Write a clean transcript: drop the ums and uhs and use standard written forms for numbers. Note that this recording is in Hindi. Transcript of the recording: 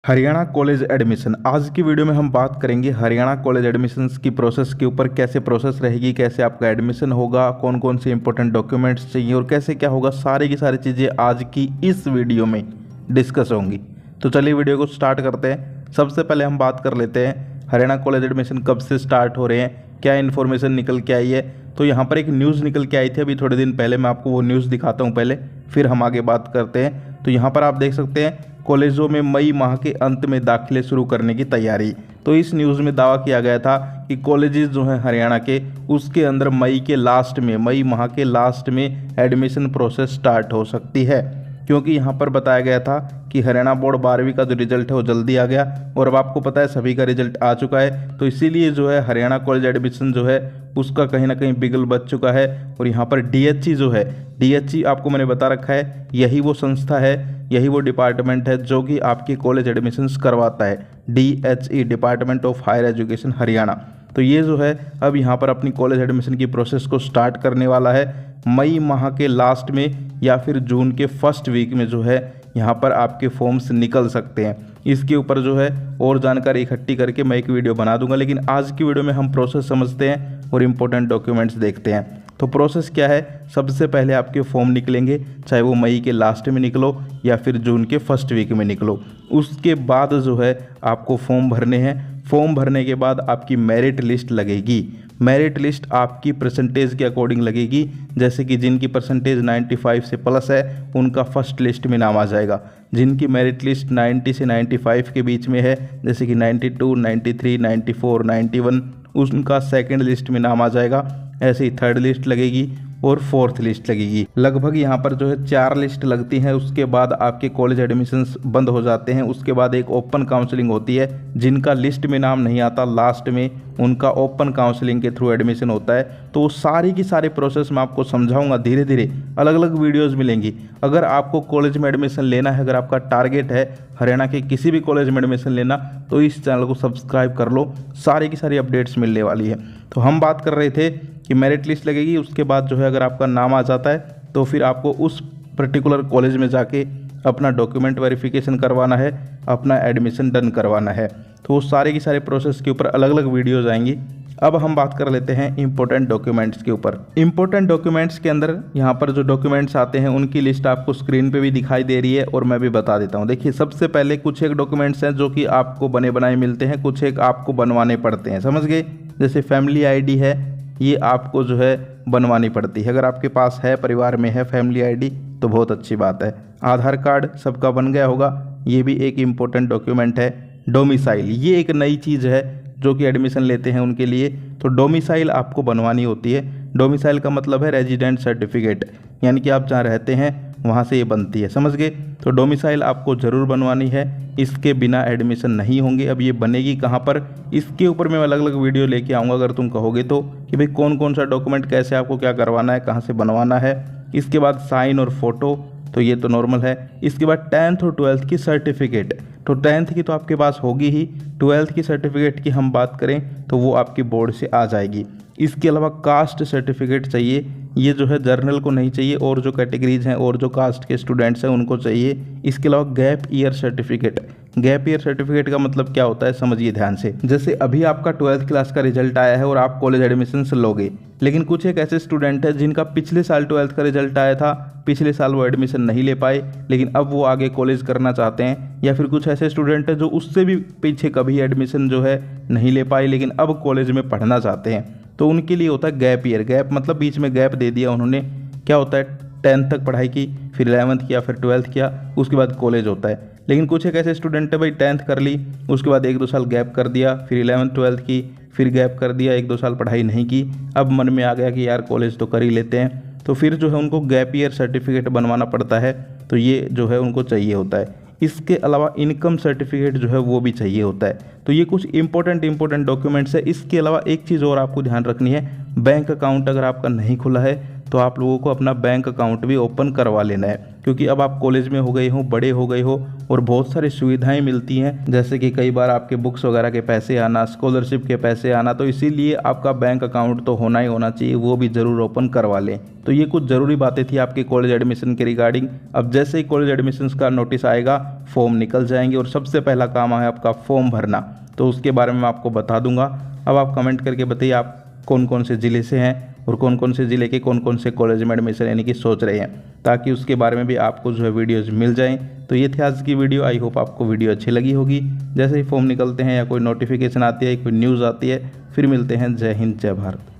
Haryana college admission. आज की वीडियो में हम बात करेंगे हरियाणा कॉलेज एडमिशन्स की प्रोसेस के ऊपर। कैसे प्रोसेस रहेगी, कैसे आपका एडमिशन होगा, कौन कौन से इंपॉर्टेंट डॉक्यूमेंट्स चाहिए और कैसे क्या होगा, सारी की सारी चीज़ें आज की इस वीडियो में डिस्कस होंगी। तो चलिए वीडियो को स्टार्ट करते हैं। सबसे पहले हम बात कर लेते हैं हरियाणा कॉलेज एडमिशन कब से स्टार्ट हो रहे हैं, क्या इन्फॉर्मेशन निकल के आई है। तो यहाँ पर एक न्यूज़ निकल के आई थी अभी थोड़े दिन पहले, मैं आपको वो न्यूज़ दिखाता हूँ पहले, फिर हम आगे बात करते हैं। तो यहाँ पर आप देख सकते हैं कॉलेजों में मई माह के अंत में दाखिले शुरू करने की तैयारी। तो इस न्यूज़ में दावा किया गया था कि कॉलेजेस जो हैं हरियाणा के, उसके अंदर मई माह के लास्ट में एडमिशन प्रोसेस स्टार्ट हो सकती है। क्योंकि यहाँ पर बताया गया था कि हरियाणा बोर्ड 12वीं का जो रिजल्ट है वो जल्दी आ गया और अब आपको पता है सभी का रिजल्ट आ चुका है। तो इसीलिए जो है हरियाणा कॉलेज एडमिशन जो है उसका कहीं ना कहीं बिगल बच चुका है। और यहाँ पर डीएचई जो है, डीएचई आपको मैंने बता रखा है, यही वो संस्था है, यही वो डिपार्टमेंट है जो कि आपकी कॉलेज एडमिशन्स करवाता है। DHE, department of higher education Haryana. तो ये जो है अब यहाँ पर अपनी कॉलेज एडमिशन की प्रोसेस को स्टार्ट करने वाला है। मई माह के लास्ट में या फिर जून के फर्स्ट वीक में जो है यहाँ पर आपके फॉर्म्स निकल सकते हैं। इसके ऊपर जो है और जानकारी इकट्ठी करके मैं एक वीडियो बना दूंगा, लेकिन आज की वीडियो में हम प्रोसेस समझते हैं और इम्पोर्टेंट डॉक्यूमेंट्स देखते हैं। तो प्रोसेस क्या है, सबसे पहले आपके फॉर्म निकलेंगे, चाहे वो मई के लास्ट में निकलो या फिर जून के फर्स्ट वीक में निकलो। उसके बाद जो है आपको फॉर्म भरने हैं। फॉर्म भरने के बाद आपकी मेरिट लिस्ट लगेगी। मेरिट लिस्ट आपकी परसेंटेज के अकॉर्डिंग लगेगी। जैसे कि जिनकी परसेंटेज 95 से प्लस है उनका फर्स्ट लिस्ट में नाम आ जाएगा। जिनकी मेरिट लिस्ट 90 से 95 के बीच में है, जैसे कि 92, 93, 94, 91, उनका सेकंड लिस्ट में नाम आ जाएगा। ऐसे ही थर्ड लिस्ट लगेगी और फोर्थ लिस्ट लगेगी। लगभग यहाँ पर जो है 4 लिस्ट लगती हैं। उसके बाद आपके कॉलेज एडमिशन्स बंद हो जाते हैं। उसके बाद एक ओपन काउंसलिंग होती है। जिनका लिस्ट में नाम नहीं आता लास्ट में, उनका ओपन काउंसलिंग के थ्रू एडमिशन होता है। तो सारी की सारी प्रोसेस मैं आपको समझाऊंगा धीरे धीरे, अलग अलग वीडियोज़ मिलेंगी। अगर आपको कॉलेज में एडमिशन लेना है, अगर आपका टारगेट है हरियाणा के किसी भी कॉलेज में एडमिशन लेना, तो इस चैनल को सब्सक्राइब कर लो, सारी की सारी अपडेट्स मिलने वाली है। तो हम बात कर रहे थे कि मेरिट लिस्ट लगेगी। उसके बाद जो है अगर आपका नाम आ जाता है तो फिर आपको उस पर्टिकुलर कॉलेज में जाके अपना डॉक्यूमेंट वेरिफिकेशन करवाना है, अपना एडमिशन डन करवाना है। तो वो सारे की सारे प्रोसेस के ऊपर अलग अलग वीडियोज़ आएंगी। अब हम बात कर लेते हैं इंपॉर्टेंट डॉक्यूमेंट्स के ऊपर। इंपॉर्टेंट डॉक्यूमेंट्स के अंदर यहाँ पर जो डॉक्यूमेंट्स आते हैं उनकी लिस्ट आपको स्क्रीन पे भी दिखाई दे रही है और मैं भी बता देता हूँ। देखिए, सबसे पहले कुछ एक डॉक्यूमेंट्स हैं जो कि आपको बने बनाए मिलते हैं, कुछ एक आपको बनवाने पड़ते हैं, समझ गए। जैसे फैमिली आईडी है, ये आपको जो है बनवानी पड़ती है। अगर आपके पास है, परिवार में है फैमिली आईडी तो बहुत अच्छी बात है। आधार कार्ड सबका बन गया होगा, ये भी एक इम्पोर्टेंट डॉक्यूमेंट है। डोमिसाइल, ये एक नई चीज़ है जो कि एडमिशन लेते हैं उनके लिए। तो डोमिसाइल आपको बनवानी होती है। डोमिसाइल का मतलब है रेजिडेंट सर्टिफिकेट, यानी कि आप जहाँ रहते हैं वहाँ से ये बनती है, समझ गए। तो डोमिसाइल आपको ज़रूर बनवानी है, इसके बिना एडमिशन नहीं होंगे। अब ये बनेगी कहाँ पर, इसके ऊपर मैं अलग अलग वीडियो लेके आऊँगा अगर तुम कहोगे तो, कि भाई कौन कौन सा डॉक्यूमेंट कैसे आपको क्या करवाना है, कहाँ से बनवाना है। इसके बाद साइन और फोटो, तो ये तो नॉर्मल है। इसके बाद 10th और 12th की सर्टिफिकेट, तो 10th की तो आपके पास होगी ही, 12th की सर्टिफिकेट की हम बात करें तो वो आपकी बोर्ड से आ जाएगी। इसके अलावा कास्ट सर्टिफिकेट चाहिए, ये जो है जर्नल को नहीं चाहिए, और जो कैटेगरीज हैं और जो कास्ट के स्टूडेंट्स हैं उनको चाहिए। इसके अलावा gap year certificate, gap year certificate का मतलब क्या होता है समझिए ध्यान से। जैसे अभी आपका 12th क्लास का रिजल्ट आया है और आप कॉलेज एडमिशन लोगे, लेकिन कुछ एक ऐसे स्टूडेंट है जिनका पिछले साल 12th का रिजल्ट आया था, पिछले साल वो एडमिशन नहीं ले पाए, लेकिन अब वो आगे कॉलेज करना चाहते हैं। या फिर कुछ ऐसे स्टूडेंट हैं जो उससे भी पीछे कभी एडमिशन जो है नहीं ले पाए, लेकिन अब कॉलेज में पढ़ना चाहते हैं। तो उनके लिए होता है गैप ईयर। गैप मतलब बीच में गैप दे दिया उन्होंने। क्या होता है, 10th तक पढ़ाई की, फिर 11th किया, फिर 12th किया, उसके बाद कॉलेज होता है। लेकिन कुछ एक ऐसे स्टूडेंट है भाई 10th कर ली, उसके बाद 1-2 साल गैप कर दिया, फिर 11th 12th की, फिर गैप कर दिया, 1-2 साल पढ़ाई नहीं की, अब मन में आ गया कि यार कॉलेज तो कर ही लेते हैं, तो फिर जो है उनको गैप ईयर सर्टिफिकेट बनवाना पड़ता है। तो ये जो है उनको चाहिए होता है। इसके अलावा इनकम सर्टिफिकेट जो है वो भी चाहिए होता है। तो ये कुछ इंपॉर्टेंट डॉक्यूमेंट्स है। इसके अलावा एक चीज़ और आपको ध्यान रखनी है, बैंक अकाउंट अगर आपका नहीं खुला है तो आप लोगों को अपना बैंक अकाउंट भी ओपन करवा लेना है। क्योंकि अब आप कॉलेज में हो गए हो, बड़े हो गए हो और बहुत सारी सुविधाएं मिलती हैं, जैसे कि कई बार आपके बुक्स वगैरह के पैसे आना, स्कॉलरशिप के पैसे आना। तो इसीलिए आपका बैंक अकाउंट तो होना ही होना चाहिए, वो भी ज़रूर ओपन करवा लें। तो ये कुछ ज़रूरी बातें थी आपके कॉलेज एडमिशन के रिगार्डिंग। अब जैसे ही कॉलेज एडमिशन का नोटिस आएगा, फॉर्म निकल जाएंगे और सबसे पहला काम है आपका फॉर्म भरना। तो उसके बारे में मैं आपको बता दूंगा। अब आप कमेंट करके बताइए आप कौन कौन से ज़िले से हैं और कौन कौन से ज़िले के कौन कौन से कॉलेज में एडमिशन लेने की सोच रहे हैं, ताकि उसके बारे में भी आपको जो है वीडियोज़ मिल जाएं। तो ये थी आज की वीडियो। आई होप आपको वीडियो अच्छी लगी होगी। जैसे ही फॉर्म निकलते हैं या कोई नोटिफिकेशन आती है, कोई न्यूज़ आती है, फिर मिलते हैं। जय हिंद, जय भारत।